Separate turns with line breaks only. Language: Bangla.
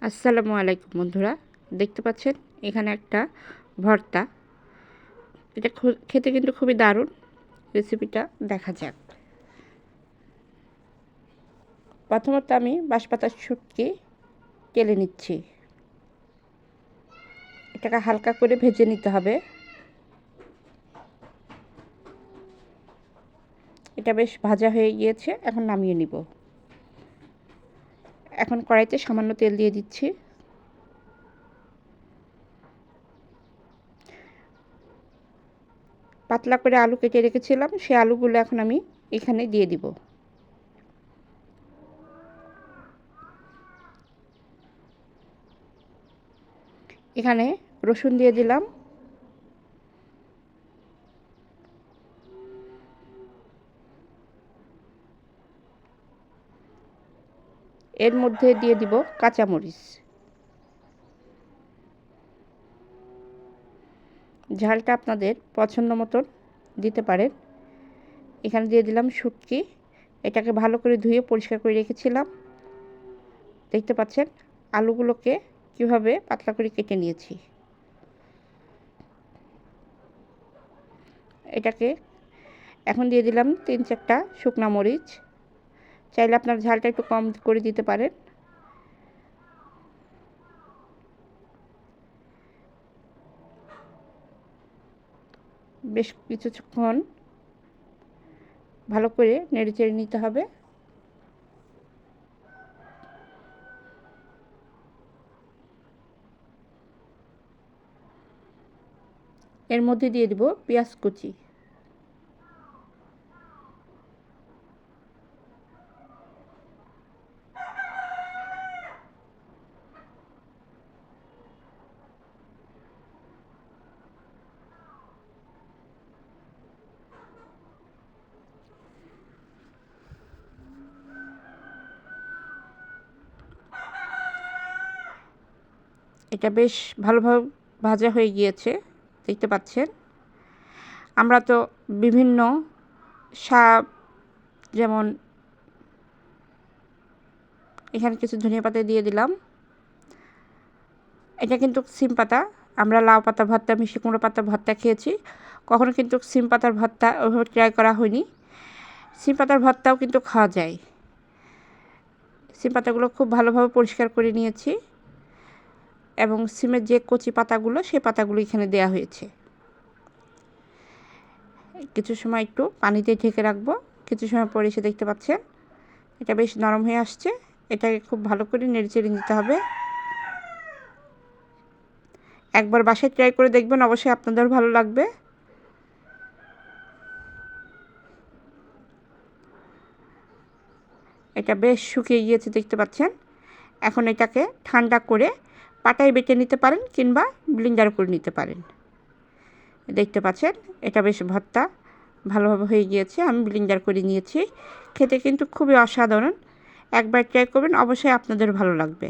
আসসালামু আলাইকুম বন্ধুরা, দেখতে পাচ্ছেন এখানে একটা ভর্তা। এটা খেতে কিন্তু খুবই দারুণ। রেসিপিটা দেখা যাক। প্রথমত আমি বাঁশপাতার শুটকি তেলে নিচ্ছি। এটাকে হালকা করে ভেজে নিতে হবে। এটা বেশ ভাজা হয়ে গিয়েছে, এখন নামিয়ে নিব। এখন কড়াইতে সামান্য তেল দিয়ে দিচ্ছি। পাতলা করে আলু কেটে রেখেছিলাম, সেই আলুগুলো এখন আমি এখানে দিয়ে দিব। এখানে রসুন দিয়ে দিলাম। এর মধ্যে দিয়ে দিব কাঁচামরিচ। ঝালটা আপনাদের পছন্দ মতন দিতে পারেন। এখানে দিয়ে দিলাম শুটকি। এটাকে ভালো করে ধুয়ে পরিষ্কার করে রেখেছিলাম। দেখতে পাচ্ছেন আলুগুলোকে কিভাবে পাতলা করে কেটে নিয়েছি। এটাকে এখন দিয়ে দিলাম 3-4টা শুকনা মরিচ। চাইলে আপনার ঝালটা একটু কম করে দিতে পারেন। বেশ কিছুক্ষণ ভালো করে নেড়েচেড়ে নিতে হবে। এর মধ্যে দিয়ে দেব পেঁয়াজ কুচি। এটা বেশ ভালোভাবে ভাজা হয়ে গিয়েছে, দেখতে পাচ্ছেন। আমরা তো বিভিন্ন শাক, যেমন এখানে কিছু ধনিয়া পাতা দিয়ে দিলাম। এটা কিন্তু সিম পাতা। আমরা লাউ পাতা ভর্তা, মিষ্টি কুমড়ো পাতা ভর্তা খেয়েছি, কখনো কিন্তু সিম পাতার ভর্তা ওইভাবে ট্রাই করা হয়নি। সিম পাতার ভর্তাও কিন্তু খাওয়া যায়। সিম পাতাগুলো খুব ভালোভাবে পরিষ্কার করে নিয়েছি এবং সিমের যে কচি পাতাগুলো, সেই পাতাগুলো এখানে দেয়া হয়েছে। কিছু সময় একটু পানিতে ঢেকে রাখবো। কিছু সময় পরে এসে দেখতে পাচ্ছেন এটা বেশ নরম হয়ে আসছে। এটাকে খুব ভালো করে নেড়েচেড়ে নিতে হবে। একবার বাসায় ট্রাই করে দেখবেন, অবশ্যই আপনাদের ভালো লাগবে। এটা বেশ শুকিয়ে গিয়েছে, দেখতে পাচ্ছেন। এখন এটাকে ঠান্ডা করে পাটায় বেটে নিতে পারেন কিংবা ব্লেন্ডার করে নিতে পারেন। দেখতে পাচ্ছেন এটা বেশ ভর্তা ভালোভাবে হয়ে গিয়েছে। আমি ব্লেন্ডার করে নিয়েছি। খেতে কিন্তু খুবই অসাধারণ। একবার ট্রাই করবেন, অবশ্যই আপনাদের ভালো লাগবে।